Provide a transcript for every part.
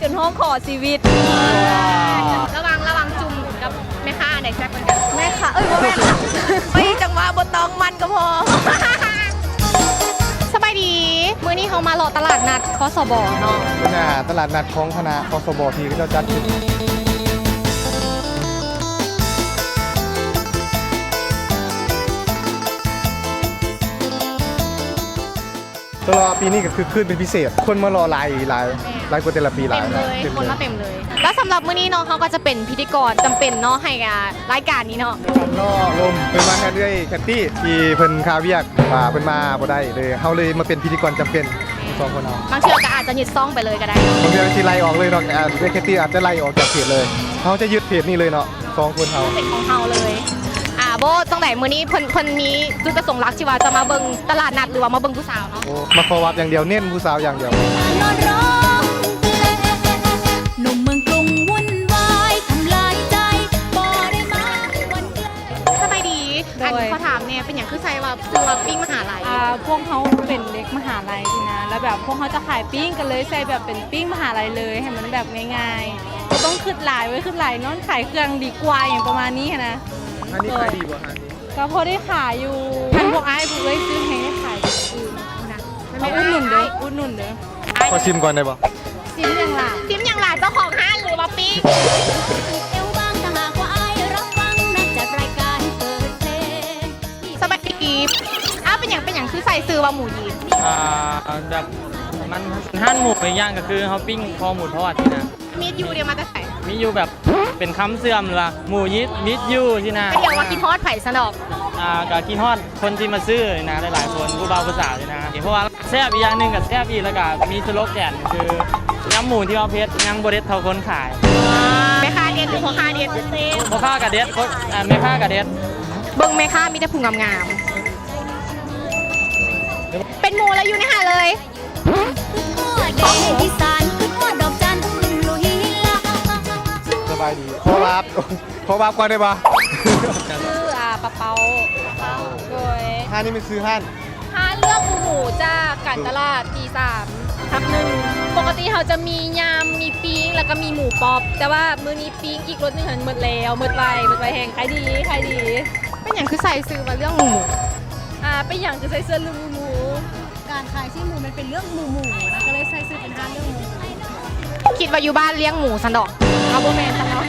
จนห้องขอชีวิตระวังจุ่มกับแม่ค้าไหนแซ่บกันกันแม่ค่ะเอ้ยบ่แม่นค่ะไปจังหวะบ่ต้องมันก็พอสบายดีมื้อนี้เขามาหล่อตลาดนัดคสบเนาะเป็นอาหารตลาดนัดของคณะคสบที่เขาจัดขึ้นตลอดปีนี้ก็คือขึ้นเป็นพิเศษ คนมารอหลายกว่าแต่ละปีหลาย เต็มเลยคนมาเต็มเลย แล้วสำหรับมื้อนี้น้องเขาก็จะเป็นพิธีกรจำเป็นเนาะให้รายการนี้เนาะการล่อลมเป็นมาแทนด้วยแคตตี้ที่เพิ่นคาเวียกว่าเพิ่นมาบ่ได้เลยเฮาเลยมาเป็นพิธีกรจำเป็นสองคนเอาบางเชือกก็อาจจะยึดซ่องไปเลยก็ได้บางทีที่ไล่ออกเลยเนาะด้วยแคตตี้อาจจะไล่ออกจากเพจเลยเขาจะยึดเพจนี้เลยเนาะสองคนเฮาเป็นของเฮาเลยโบตั้งแต่มื้อนี้เพิ่นมีจุดประสงค์หลักที่ว่าจะมาเบิ่งตลาดนัดหรือว่ามาเบิ่งผู้สาวเนาะมาขอวับอย่างเดียวเน้นผู้สาวอย่างเดียวหนุ่มเมืองกรุงวุ่นวายทำลายใจบ่ได้มาวันเดียวสบายดีอันเขาถามเนี่ยเป็นอย่างคือใส่ว่าคือว่าปิ้งมหาลัยพวกเขาเป็นเด็กมหาลัยนะแล้วแบบพวกเขาจะขายปิ้งกันเลยใส่แบบเป็นปิ้งมหาลัยเลยให้มันแบบง่ายๆก็ต้องขึ้นหลายไว้ขึ้นหลายนอนขายเครื่องดีกว่าอย่างประมาณนี้นะอันนี้ขายดีกว่าอันนี้ก็พอได้ขายอยู่ท่านพวกไอ้พวกเลยซื้อให้ได้ขายอื่นนะเอาอุดหนุนเด้ออุดหนุนเด้อขอชิมก่อนได้ปะชิมอย่างหล่ะซิมอย่างหลานเจ้าของห้างหรือว่าปิ้งเอวบางถ้าหากว่าไอ้รับฟังนะจากรายการเปิดเพลงสบายดีเป็นอย่างคือใส่ซื้อว่าหมูยีนแบบมันห้านหมูไปย่างก็คือเขาปิ้งคอหมูทอดที่นะมีดยูเดียวมาแต่ใส่มีอยู่แบบเป็นคำเสื่อมหรือว่าหมูยิดมิดยูที่นะเดี๋ยวว่ากินทอดไผ่สนอกกับกินทอดคนที่มาซื้อนะหลายๆคนผู้บ่าวผู้สาวที่นะเพราะว่าแซ่บอีกอย่างหนึ่งกับแซ่บอีกแล้วก็มีสโลแกนคือน้ำหมูที่ว่าเพชรยังโบเด็ดเท่าคนขายแม่ค้าเด็ดหรือพ่อค้าเด็ดพ่อค้ากับเด็ดแม่ค้ากับเด็ดเบิ้งแม่ค้ามีแต่ผุงงามๆเป็นหมูแล้วอยู่ในหาเลยสบายดีขอวับก่อนได้ปะชื่อปะเปาโดยห้านนี้เป็นซื้อห้านเลือกหมูจากการตลาดปี3/1ปกติเขาจะมียำมีปิ้งแล้วก็มีหมูป๊อปแต่ว่ามื้อนี้ปิ้งอีกรสนึงหมดแล้วหมดไวแห้งขายดีเป็นอย่างคือใส่ซื้อมาเรื่องหมูเป็นอย่างจะใส่เสื้อลืมหมูการขายที่หมูมันเป็นเรื่องหมูนะก็เลยใส่ซื้อเป็นห้าเรื่องหมูคิดว่าอยู่บ้านเลี้ยงหมูสันดอกเอาโบแมนสันดอก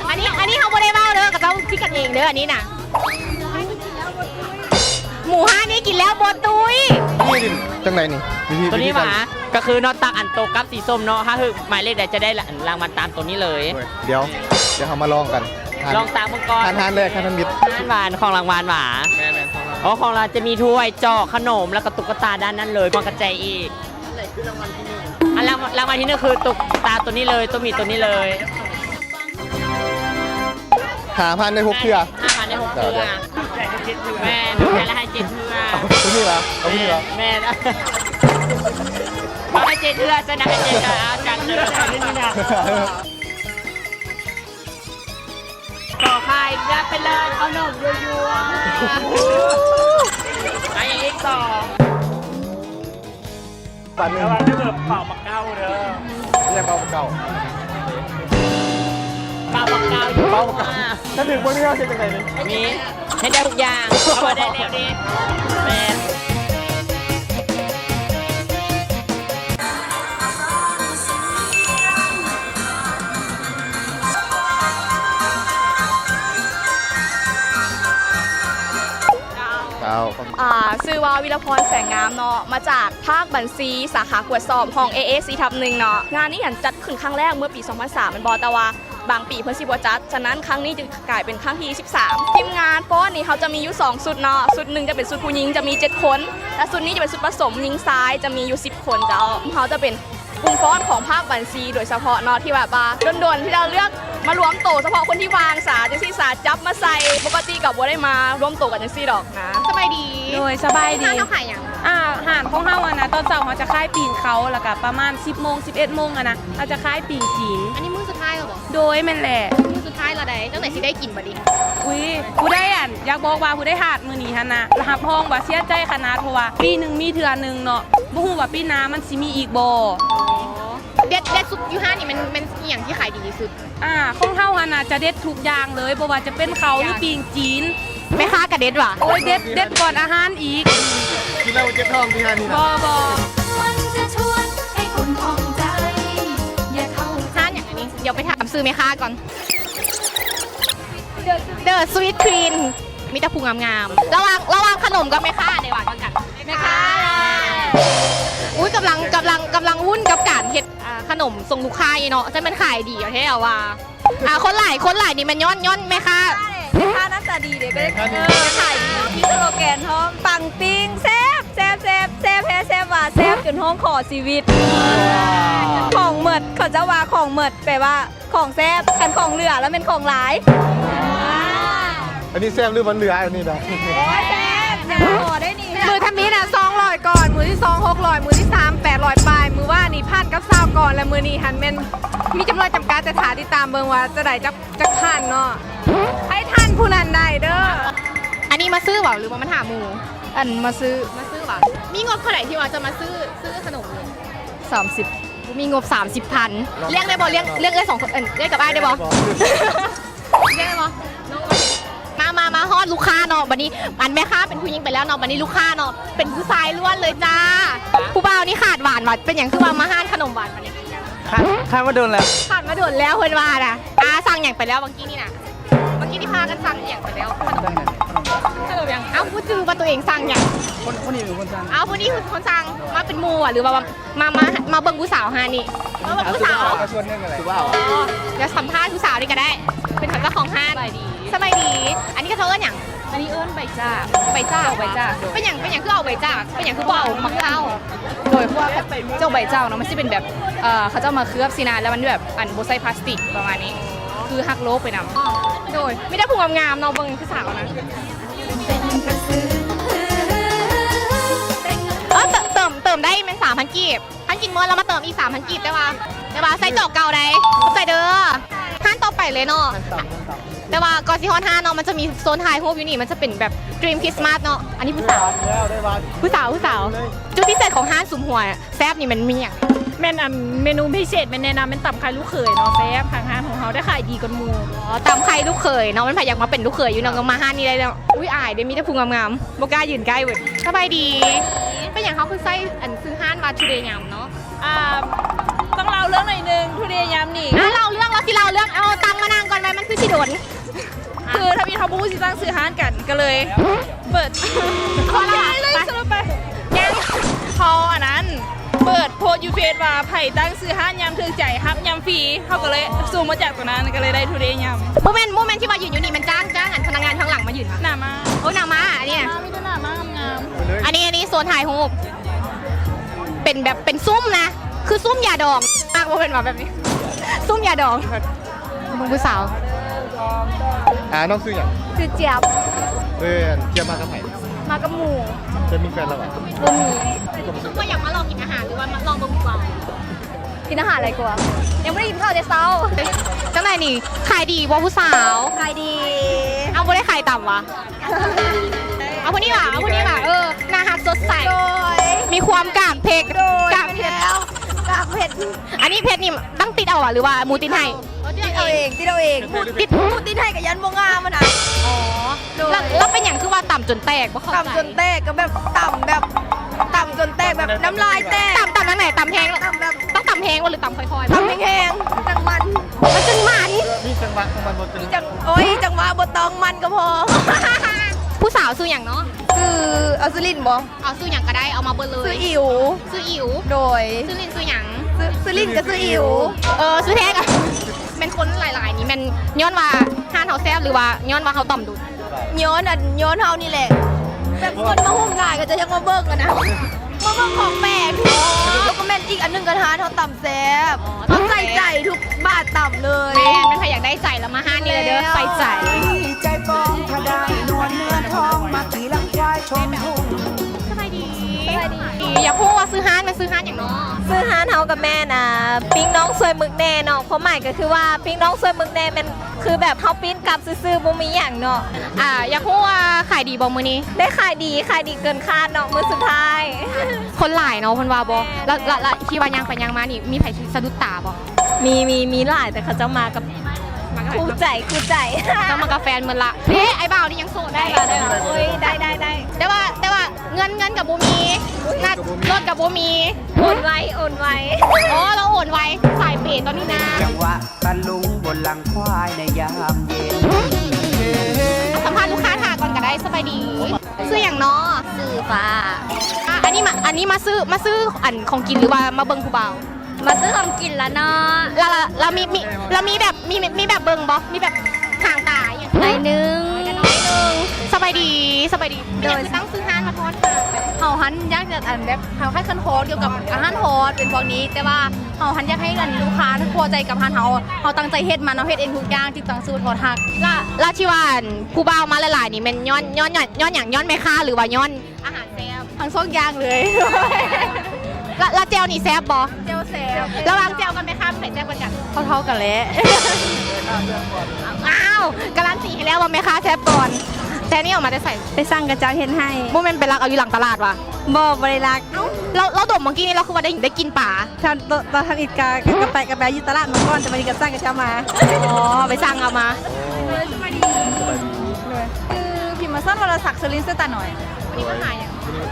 อันนี้เขาไม่ได้เบ้าเด้อกับเจ้าคิดกันเองเด้ออันนี้น่ะหมู5นี่กินแล้วบดตุยนี่ดิจังไหนนี่ตัวนี้หมาก็คือนอตักอันโตกับสีส้มเนาะถ้าคือหมายเลขใดจะได้รางวัลตามตัวนี้เลยเดี๋ยวเรามาลองกันลองตามมังกรทานเลยทานมิตรหวานของรางวัลหมาของเราจะมีถ้วยจอกขนมแล้วก็ตุ๊กตาด้านนั้นเลยมากระจายอีกรางวัลที่1คือตุ๊กตาตัวนี้เลยตัวมีตัวนี้เลย5,000ใน6เทื่อ5,000ใน6เทื่อแม่ดูแค่ละให้7เทื่อตัวนี้เหรอเอาพี่เหรอแม่เอาให้7เทื่อจะนะให้7เทื่อกันเลยนี่นะต่อใครรับไปเลยเอาหนมยัวๆไปอีกต่อปันนึงแล้วจะแบบเป่าปากเก้าเด้อเรียกเป่าปากเก้าเป่าปากเก้าถ้าถึงพวกนี้เขาจะเป็นไงเนี่ยมีให้ได้ทุกอย่างเขาบอกได้เร็วดีแม่ชื่อว่าวิรพรแสงงามเนาะมาจากภาคบัญชีสาขากวดสอบห้อง AA4/1 เนาะงานนี้จัดขึ้นครั้งแรกเมื่อปี 2003 มันบอแต่ว่าบางปีเพิ่นสิบ่จัดฉะนั้นครั้งนี้จะกลายเป็นครั้งที่13ทีมงานป้อนนี่เขาจะมีอยู่2ชุดเนาะชุดหนึ่งจะเป็นชุดผู้หญิงจะมี7คนและชุดนี้จะเป็นชุดผสมหญิงซ้ายจะมีอยู่10คนเขาจะเป็นกลุ่มฟ้อนของภาคบัญชีโดยเฉพาะเนาะที่แบบว่าโดนๆที่เราเลือก มารวมโตเฉพาะคนที่วางสาจังซี่สาจับมาใส่ปกติกับบ่ได้มารวมโตกันจังซี่ดอกนะ สบายดี โดยสบายดี ห้างเขาขายอย่าง อาหารของเฮาอะนะตอนเช้าเขาจะขายปีงเขาแล้วก็ประมาณ 10 โมง 11 โมงอะนะเราจะขายปีงจีน อันนี้มื้อสุดท้ายเหรอ โดยแม่นแหละ มื้อสุดท้ายเราได้ตั้งแต่สิได้กินบ่ดิ อุ้ยผู้ได้อ่ะอยากบอกว่าผู้ได้หาดมือนี้ฮะนะรหับห้องว่าเสียใจขนาดเพราะว่าปีหนึ่งมีเทื่อหนึงเนาะบ่ฮู้ว่าปีหน้ามันสิมีอีกบ่ เด็ดสุดอยู่ห้างนี่มันอหย่างที่ขายดีที่สุด ของเฮาอะนะจะเด็ดทุกอย่างเลยบ่ว่าจะเป็นเขาหรือปีงจีน แม่ค้ากระเด็ดว่ะ โอ้ยเด็ดก่อนอาหารอีก กินแล้วเจ็บท้องที่งานนี่นะ บ่ มันจะชวนให้คุณพองใจ อย่าเข้า ห้างอย่างอันนี้เดี๋ยวไปถามซื้อแม่ค้าก่อน The Sweet Queen มีแต่พุงงามๆระวังขนมกับแม่ค้าในหวานกันแม่ค้าอุ้ยกำลังวุ่นกับการเฮ็ดขนมส่งลูกค้าเนาะจะมันขายดีเหรอเท่อะว่าคนหลายนี่มันย้อนแม่ค้า แม่ค้าหน้าตาดีเด็กก็ได้ขายดีมีสโลแกนท้องปังปิ้งแซ่บแซ่บแซ่บแซ่บแพ้แซ่บว่าแซ่บจนห้องขอชีวิตของเหมิดเขาจะว่าของเหมิดแปลว่าของแซ่บคันของเหลือแล้วเป็นของหลาย อันนี้แซ่บหรือมันเหลืออันนี้นะ โอ้ยแซ่บอย่ามาขอได้นี่ มือทำนี้นะ200ก่อนมือที่2 600มือที่3 800ปลายมือว่านี่พันกับซาวก่อนและมือนี้หันแม่นมีจำนวนจำกัดแต่ถาติดตามเบิ่งว่าจะได้จักทันเนาะให้ทันผู้นั้นได้เด้อ อันนี้มาซื้อเปล่าหรือว่ามาถามหมู อันมาซื้อ มาซื้อเปล่ามีงบเท่าไหร่ที่ว่าจะมาซื้อขนมเลย 30 มีงบ 30,000เรียกได้บ่เรียกได้2คนเรียกกับอ้ายได้บ่เรียกได้บ่น้องมาฮอดลูกค้าเนาะบัดนี้อันแม่ค้าเป็นผู้หญิงไปแล้วเนาะบัดนี้ลูกค้าเนาะเป็นผู้ชายล้วนเลยจ้าผู้บ่าวนี่ขาดหวานว่ะเป็นอย่างคือว่ามาห้านขนมหวานบัดนี้ ข้ามาโดนแล้ว ขาดมาโดนแล้วเพิ่นว่าน่ะสั่งอย่างไปแล้วเมื่อกี้นี่น่ะเมื่อกี้ที่พากันสั่งอย่างไปแล้วขนมยังเอ้าพูดจือว่าตัวเองสั่งอย่าง คนนี้เป็นคนสั่ง เอาคนนี้คือคนสั่งมาเป็นหมู่อ่ะหรือว่ามาเบิ่งผู้สาวฮานี่มาเบิ่งผู้สาว ก็ชวนเรื่องอะไรคือว่า เดี๋ยวสัมภาษณ์ผู้สาวนี่ก็ได้ เป็นเจ้าของห้างสบายดี อันนี้ก็เท่ากันอย่าง อันนี้เอิ้นใบจ้า ใบจ้า ใบจ้า เป็นอย่างคือเอาใบจ้าเป็นอย่างคือบ่เอามักเข้า โดยพวกเจ้าใบเจ้าเนาะมันจะเป็นแบบเขาจะเอามาเคลือบซีนาแล้วมันแบบอันโบไซพลาสติกประมาณนี้ คือหักโลกไปนำ โดยไม่ได้ผูกงามๆเนาะเบิ่งผู้สาวนะเติมได้เป็น3,000กีบท่านกินเมื่อเรามาเติมอีก3,000กีบได้ป่ะใส่จอกเก่าได้ใส่เด้อท่านต่อไปเลยเนาะแต่ว่าก่อนสิฮอน5เนาะมันจะมีโซนถ่ายรูปอยู่นี่มันจะเป็นแบบ Dream Christmas เนาะอันนี้ผู้สาว แล้วได้บ้าน ผู้สาวจุดพิเศษของห้างสุมหัวแซบนี่มันมีอย่าง แม่นเมนูพิเศษแม่นแนะนำเป็นตับไข่ลูกเขยเนาะแซ่บทางห้างของเขาได้ขายดีกว่าหมู่ อ๋อตามใครลูกเขยเนาะมันพยายามมาเป็นลูกเขยอยู่เนาะก็มาห้างนี่ได้แล้วอุ้ยอายเดี๋ยวมีแต่พุงงามๆบ่กล้ายืนใกล้เว้ยสบายดีเป็นอย่างเขาคือไส้อันซื้อห้างมาทูเดย์ยำเนาะ ต้องเล่าเรื่องหน่อยนึงทุเรียนยำนี่ เราเรื่องเอาตังมานั่งก่อนไปมันคือสิโดน คือถ้ามีทอบูสิตั้งซื้อห้านกันก็เลยเปิด พอแล้ว เลย ไป สรุปไปยังพออันนั้นเปิดโพสต์ยูเฟซว่าไผ่ตั้งซื้อห้านยำถึงใจฮับยำฟรีเขาก็เลยซูมมาจากตัวนั้นก็เลยได้ทุเรียนย โมเมนต์ที่มายืนอยู่นี่มันจ้างอันพนักงานข้างหลังมายืนค่ะ ำหน้ามา โอ้หนามาอันนี้ มีแต่หน้ามางาม อันนี้โซนถ่ายรูปเป็นแบบเป็นซุ่มนะ คือซุ่มยาดองมากว่าเป็นแบบนี้ ซุ่มยาดองมึงผู้สาว น้องซื้ออย่าง คือเจี๊ยบ เทียบมากับไผ่ มากับหมู จะมีแฟนแล้วอ่ะ บ่มี ว่าอยากมาลองกินอาหารหรือว่ามาลองเบะหมี่เบา กินอาหารอะไรกว่ายังไม่ได้กินข้าวแต่เช้า จังไหนนี่ขายดีว่าผู้สาว ขายดี เอาไม่ได้ขายต่ำวะเอาคนนี้ว่ะหน้าฮักสดใส โดย มีความกากเพกกากเพชร กากเผ็ด อันนี้เพชรนี่ตั้งติดเอาอะหรือว่ามูตินให้ ติดเอาเองติด พูดติดให้กับยันโมงามมันอ่ะ อ๋อแล้วเป็นอย่างคือว่าต่ำจนแตกว่าเขา ต่ำจนแตกก็แบบต่ำจนแตกแบบน้ำลายแตก ต่ำนั่นไหนต่ำแพง ต่ำแบบ ต้องต่ำแพงว่าหรือต่ำค่อยๆ ต่ำแห้งๆจังมัน มันจึงมัน มีจังหวะของมันบนเป็น จังหวะบตองมันก็พอ ผู้สาวซื้ออย่างเนาะ ซื้อเอาซื้อลินบ่ เอาซื้ออย่างก็ได้เอามาเบอร์เล ซื้อย อิ๋ว ซื้ออิ๋ว โดย ซื้อลินซื้ออย่าง ซื้อลินกับซื้ออิ๋ว ซื้อแท้กันเป็นคนหลายๆนี่มันย้อนว่าห้านเขาแซ่บหรือว่าย้อนว่าเขาต่ำดุด ย้อนเฮานี่แหละแบบคนมาหุ้มงานก็จะยังมาเบิ่งกันนะม มาเบิ่งของแปลกแล้วก็แม่นอีกอันหนึงกระทานเขาต่ำแซ่บเขาใส่ใจทุกบาทต่ำเลย แม่นใครอยากได้ใจแล้วมาห้านนี่เลยเด้อใส่ใจ ใจปองถ้าได้นวลเนื้อทองมาขี่ลังควายชมทุ่ง สบายดีอยากพูดว่าซื้อห้านมันซื้อห้านอย่างเนาะ ซื้อฮานเฮากับแม่นะปิ้งน้องสวยมึกแน่เนาะความหมายก็คือว่าปิ้งน้องสวยมึกแน่มันคือแบบเฮาปิ้นกลับซื่อๆบ่มีหยังเนาะ อยากพูดว่าขายดีบ่มื้อนี้ ได้ขายดีเกินคาดเนาะมื้อสุดท้าย คนหลายเนาะคนว่าบ่แล้วที่ว่ายังไปยังมานี่มีไผสะดุดตาบ่ มีหลายแต่เขาจะมากับ มากับ คู่ ไผ ใจ ก็มากับแฟนมันละเฮ้ไอ้บ่าวนี่ยังโสดได้ ได้โอ้ยได้ แต่ว่าเงินกับบ่มีนัดรถกับบ่มี โอนไว้ อ๋อเราโอนไว้สายเปย์ตอนนี้นะ จังหวะตะลุงบนหลังควายในยามเย็น สัมภาษณ์ลูกค้าถาก่อนก็ได้สบายดีซื้ออย่างเนาะ สื่อฟ้า อันนี้มาซื้ออันของกินหรือว่ามาเบิ่งผู้บ่าว มาซื้อของกินละเนาะ เรามีแบบเบิ่งบ่มีแบบห่างตาอย่าง หน่อยนึง สบายดีโดยตั้งซื้อห้านมาโทษ เฮาหันอยากจะอันแบบเฮาให้คันโฮสเกี่ยวกับอาหารโฮสเป็นพวกนี้ แต่ว่าเฮาหันอยากให้กันลูกค้าพอใจกับอาหารเฮาตั้งใจเฮ็ดมันเฮาเฮ็ดเองทุกอย่างที่ต้องซื้อโทษทัก ละที่ว่าอันผู้บ่าวมาหลายๆนี่มันย้อนอย่างย้อนแม่ค้าหรือว่าย้อนอาหารแซ่บ ทั้งสองอย่างเลย ละเจลนี่แซ่บบ่ เจลแซ่บ ระวังเจลกันไหมคะใส่แซ่บกัน เท่ากันแหละ อ้าวการันตีให้แล้วว่าแม่ค้าแซ่บก่อนแต่นี่ออกมาได้ใส่ ไปสั่งกระเจ้าเฮ็ดให้ โมเมนต์เป็นรักเอาอยู่หลังตลาดว่ะ บ่ได้รัก เราดมเมื่อกี้นี่เราคือว่าได้กินป่า เราทำอิดกากระไปอยู่ตลาดมาก่อนแต่วันนี้ก็สั่งกระเจ้ามา อ๋อไปสั่งเอามา สวัสดีคือพิมพ์มาซ่อนวรศักดิ์สลินเสตาหน่อย วันนี้มาหาอย่าง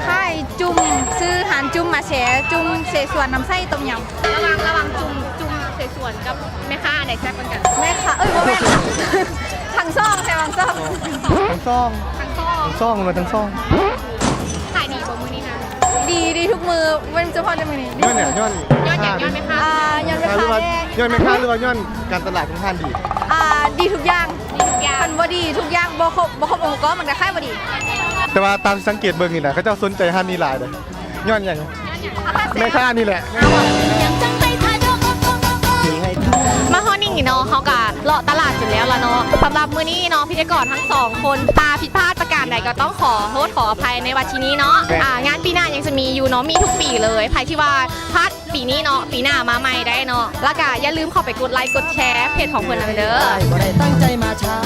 ค่ายจุ่มซื้อหานจุ่มมาแฉจุ่มเสส่วนน้ำไส้ต้มยำ ระวังจุ่มใส่ส่วนกับแม่ค้าอันไหนแซ่บกันกัน แม่ค่ะว่าแม่ค่ะทั้งซ่องใช่บางซ่อง ทั้งซ่อง ทั้งซ่อ ทั้งซ่องเลยทั้งซ่อง ขายดีกว่ามื้อนี้นะ ดีทุกมือเว้นเฉพาะในมือนี้ ย้อนเนี่ยย้อน ย้อนอย่างย้อนแม่ค้า ย้อนไป หรือ ค่ะ ว่า แรก ย้อนไม่ค้าหรือว่าย้อนการตลาดของท่านดี ดีทุกอย่างคันบ่ดีทุกอย่างบ่ครบองค์ก็มันก็ค่ายบ่ดี แต่ว่าตามที่สังเกตเบิ่งนี่นะเขาเจ้าสนใจท่านนี่หลายเลยย้อนอย่างแม่ค้านี่แหละ ยังจังไปทาดอก มาฮอนิ่งนี่เนาะเขากะเลาะตลาดจุดแล้วละเนาะสำหรับมื้อนี้เนาะพิธีกรทั้งสองคนตาผิดพลาดประการใดก็ต้องขอโทษขออภัยในวันนี้เนาะงานปีหน้ายังจะมีอยู่เนาะมีทุกปีเลยใครที่ว่าพลาดปีนี้เนาะปีหน้ามาใหม่ได้เนาะแล้วก็อย่าลืมเข้าไปกดไลค์กดแชร์เพจของเพื่อนนะเด้อ บ่ได้ตั้งใจมาช้า